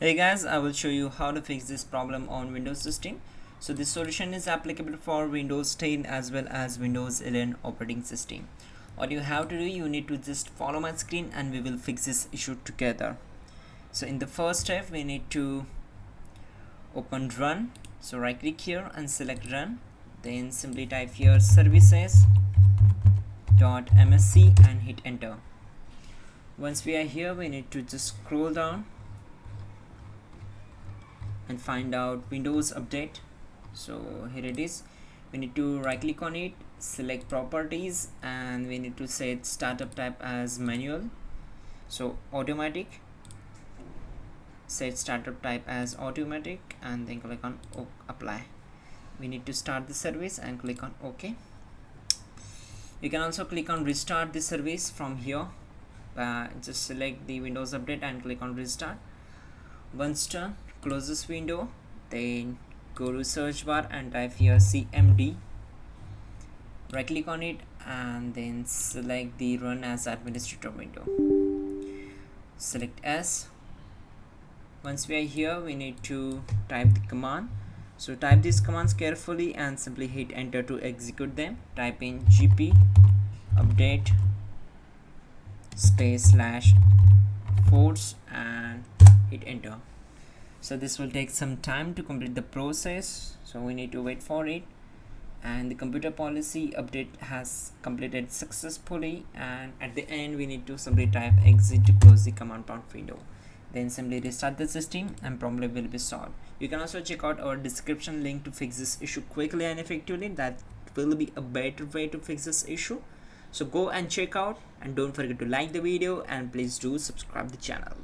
Hey guys, I will show you how to fix this problem on Windows system. So this solution is applicable for Windows 10 as well as Windows 11 operating system. What you have to do, you need to just follow my screen and we will fix this issue together. So in the first step, we need to open run. So right click here and select run. Then simply type here services.msc and hit enter. Once we are here, we need to just scroll down and find out Windows Update. So here it is. We need to right click on it, select properties, and we need to set startup type as manual. So automatic, set startup type as automatic, and then click on apply. We need to start the service and click on OK. You can also click on restart the service from here. Just select the Windows Update and click on restart. Once done, close this window, then go to search bar and type here cmd, right click on it, and then select the run as administrator window, select S. Once we are here, we need to type the command. So type these commands carefully and simply hit enter to execute them. Type in gp update space /force and hit enter. So this will take some time to complete the process, so we need to wait for it. And the computer policy update has completed successfully, and at the end we need to simply type exit to close the command prompt window. Then simply restart the system and problem will be solved. You can also check out our description link to fix this issue quickly and effectively. That will be a better way to fix this issue. So go and check out, and don't forget to like the video and please do subscribe the channel.